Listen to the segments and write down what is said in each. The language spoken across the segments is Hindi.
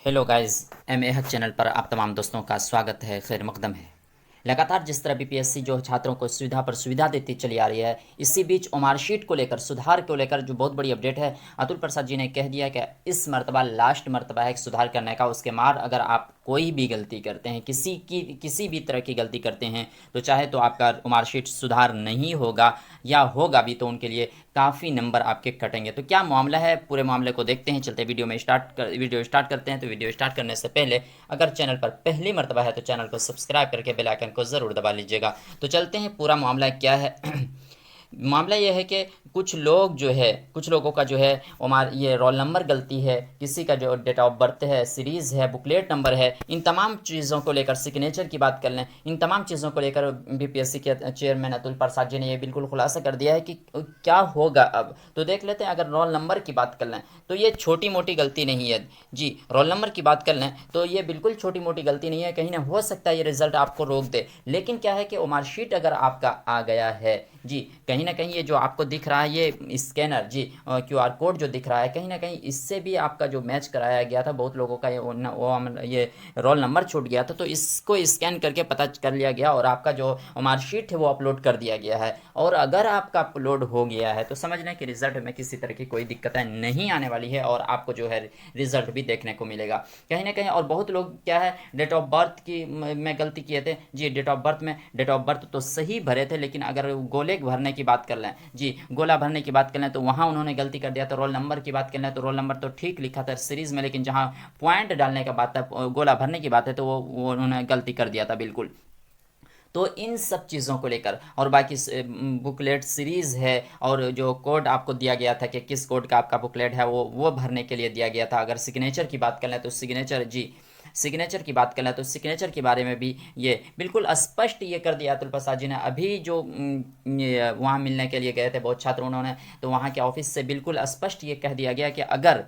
हेलो गाइस, एम हक चैनल पर आप तमाम दोस्तों का स्वागत है, खैर मकदम है। लगातार जिस तरह बीपीएससी जो छात्रों को सुविधा पर सुविधा देती चली आ रही है, इसी बीच मार्कशीट को लेकर सुधार को लेकर जो बहुत बड़ी अपडेट है, अतुल प्रसाद जी ने कह दिया कि इस मर्तबा लास्ट मर्तबा है सुधार करने का। उसके मार अगर आप कोई भी गलती करते हैं, किसी भी तरह की गलती करते हैं, तो चाहे तो आपका मार्कशीट सुधार नहीं होगा या होगा भी तो उनके लिए काफ़ी नंबर आपके कटेंगे। तो क्या मामला है, पूरे मामले को देखते हैं। चलते वीडियो स्टार्ट करते हैं। तो वीडियो स्टार्ट करने से पहले अगर चैनल पर पहली मर्तबा है तो चैनल को सब्सक्राइब करके बेल आइकन को ज़रूर दबा लीजिएगा। तो चलते हैं, पूरा मामला क्या है। मामला यह है कि कुछ लोगों का जो है हमारा ये रोल नंबर गलती है, किसी का जो डेट ऑफ बर्थ है, सीरीज़ है, बुकलेट नंबर है, इन तमाम चीज़ों को लेकर, सिग्नेचर की बात कर लें, इन तमाम चीज़ों को लेकर बीपीएससी के चेयरमैन अतुल प्रसाद जी ने ये बिल्कुल खुलासा कर दिया है कि क्या होगा अब। तो देख लेते हैं। अगर रोल नंबर की बात कर लें तो ये छोटी मोटी गलती नहीं है जी। रोल नंबर की बात कर लें तो ये बिल्कुल छोटी मोटी गलती नहीं है। कहीं ना हो सकता है ये रिजल्ट आपको रोक दे, लेकिन क्या है कि मार्कशीट अगर आपका आ गया है जी, कहीं ना कहीं ये जो आपको दिख रहा है ये स्कैनर जी, क्यूआर कोड जो दिख रहा है, कहीं ना कहीं इससे भी आपका जो मैच कराया गया था, बहुत लोगों का ये रोल नंबर छूट गया था, तो इसको स्कैन करके पता कर लिया गया और आपका जो मार्कशीट है वो अपलोड कर दिया गया है। और अगर आपका अपलोड हो गया है तो समझ लें कि रिजल्ट में किसी तरह की कोई दिक्कतें नहीं आने वाली है और आपको जो है रिजल्ट भी देखने को मिलेगा कहीं ना कहीं। और बहुत लोग क्या है, डेट ऑफ बर्थ की में गलती किए थे जी। डेट ऑफ बर्थ तो सही भरे थे, लेकिन अगर गोले भरने की बात कर लें जी, गोला भरने की बात कर लें तो वहां उन्होंने गलती कर दिया। तो रोल नंबर की बात कर लें तो रोल नंबर तो ठीक लिखा था सीरीज में, लेकिन जहां पॉइंट डालने का बात है, गोला भरने की बात है, तो वो उन्होंने गलती कर दिया था बिल्कुल। तो इन सब चीज़ों को लेकर और बाकी बुकलेट सीरीज़ है और जो कोड आपको दिया गया था कि किस कोड का आपका बुकलेट है वो भरने के लिए दिया गया था। अगर सिग्नेचर की बात कर लें तो सिग्नेचर की बात करें तो सिग्नेचर के बारे में भी ये बिल्कुल स्पष्ट ये कर दिया अतुल प्रसाद जी ने। अभी जो वहाँ मिलने के लिए गए थे बहुत छात्र, उन्होंने तो वहाँ के ऑफिस से बिल्कुल स्पष्ट ये कह दिया गया कि अगर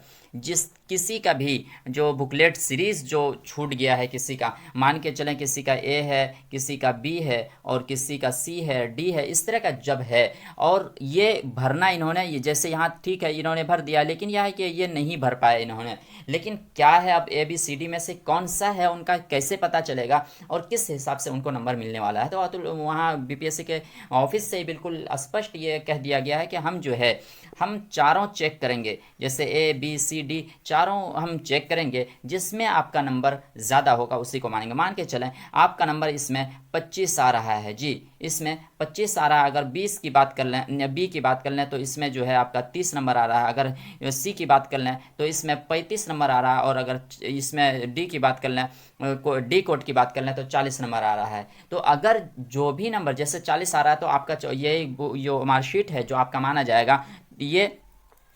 किसी का भी जो बुकलेट सीरीज़ जो छूट गया है, किसी का मान के चलें किसी का ए है, किसी का बी है और किसी का सी है, डी है, इस तरह का जब है और ये भरना इन्होंने, ये जैसे यहाँ ठीक है इन्होंने भर दिया, लेकिन यह है कि ये नहीं भर पाए इन्होंने। लेकिन क्या है, अब ए बी सी डी में से कौन सा है उनका कैसे पता चलेगा और किस हिसाब से उनको नंबर मिलने वाला है। तो अतुल वहाँ बीपीएससी के ऑफिस से बिल्कुल स्पष्ट ये कह दिया गया है कि हम जो है हम चारों चेक करेंगे, जैसे ए बी सी डी चारों हम चेक करेंगे, जिसमें आपका नंबर ज़्यादा होगा उसी को मानेंगे। मान के चलें आपका नंबर इसमें 25 आ रहा है जी, इसमें 25 आ रहा है। अगर 20 की बात कर लें, बी की बात कर लें तो इसमें जो है आपका 30 नंबर आ रहा है। अगर सी की बात कर लें तो इसमें 35 नंबर आ रहा है और अगर इसमें डी की बात कर लें, डी कोड की बात कर लें तो 40 नंबर आ रहा है। तो अगर जो भी नंबर जैसे 40 आ रहा है तो आपका ये जो मार्कशीट है जो आपका माना जाएगा, ये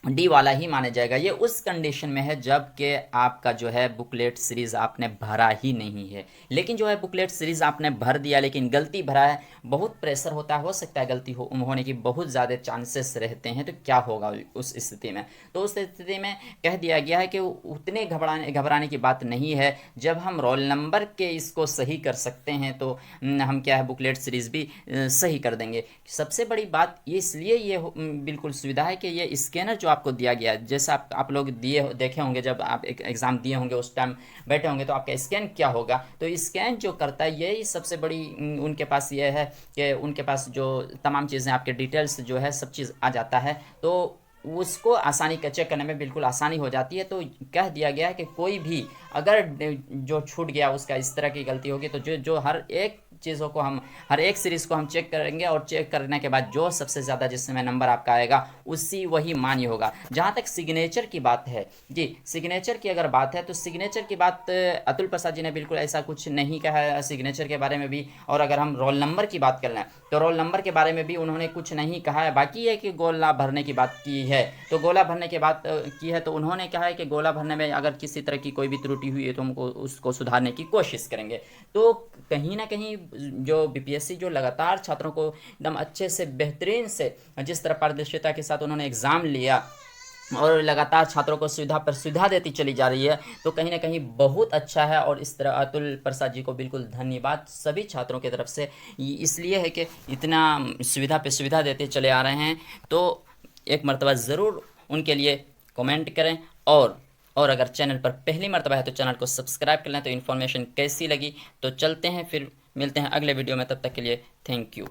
डी वाला ही माना जाएगा। ये उस कंडीशन में है जबकि आपका जो है बुकलेट सीरीज़ आपने भरा ही नहीं है। लेकिन जो है बुकलेट सीरीज़ आपने भर दिया लेकिन गलती भरा है, बहुत प्रेशर होता है, हो सकता है गलती होने की बहुत ज़्यादा चांसेस रहते हैं। तो क्या होगा उस स्थिति में? तो उस स्थिति में कह दिया गया है कि उतने घबराने की बात नहीं है। जब हम रोल नंबर के इसको सही कर सकते हैं तो हम क्या है बुकलेट सीरीज़ भी सही कर देंगे। सबसे बड़ी बात ये इसलिए ये बिल्कुल सुविधा है कि ये स्कैनर जो आपको दिया गया है, जैसे आप लोग देखे होंगे, जब आप एक एग्ज़ाम दिए होंगे उस टाइम बैठे होंगे तो आपका स्कैन क्या होगा, तो स्कैन जो करता है यही सबसे बड़ी उनके पास ये है कि उनके पास जो तमाम चीज़ें आपके डिटेल्स जो है सब चीज़ आ जाता है, तो उसको आसानी का चेक करने में बिल्कुल आसानी हो जाती है। तो कह दिया गया है कि कोई भी अगर जो छूट गया उसका इस तरह की गलती होगी तो जो जो हर एक सीरीज़ को हम चेक करेंगे और चेक करने के बाद जो सबसे ज़्यादा जिसमें नंबर आपका आएगा उसी वही मान्य होगा। जहाँ तक सिग्नेचर की बात है जी, सिग्नेचर की अगर बात है तो सिग्नेचर की बात अतुल प्रसाद जी ने बिल्कुल ऐसा कुछ नहीं कहा है सिग्नेचर के बारे में भी। और अगर हम रोल नंबर की बात कर लें तो रोल नंबर के बारे में भी उन्होंने कुछ नहीं कहा है। बाकी है कि गोला भरने की बात की है, तो गोला भरने की बात की है तो उन्होंने कहा है कि गोला भरने में अगर किसी तरह की कोई भी त्रुटि हुई है तो हमको उसको सुधारने की कोशिश करेंगे। तो कहीं ना कहीं जो बीपीएससी जो लगातार छात्रों को एकदम अच्छे से बेहतरीन से जिस तरह पारदर्शिता के साथ उन्होंने एग्ज़ाम लिया और लगातार छात्रों को सुविधा पर सुविधा देती चली जा रही है, तो कहीं ना कहीं बहुत अच्छा है। और इस तरह अतुल प्रसाद जी को बिल्कुल धन्यवाद सभी छात्रों की तरफ से इसलिए है कि इतना सुविधा पे सुविधा देते चले आ रहे हैं। तो एक मरतबा ज़रूर उनके लिए कमेंट करें और और अगर चैनल पर पहली मर्तबा है तो चैनल को सब्सक्राइब कर लें। तो इन्फॉर्मेशन कैसी लगी, तो चलते हैं फिर मिलते हैं अगले वीडियो में, तब तक के लिए थैंक यू।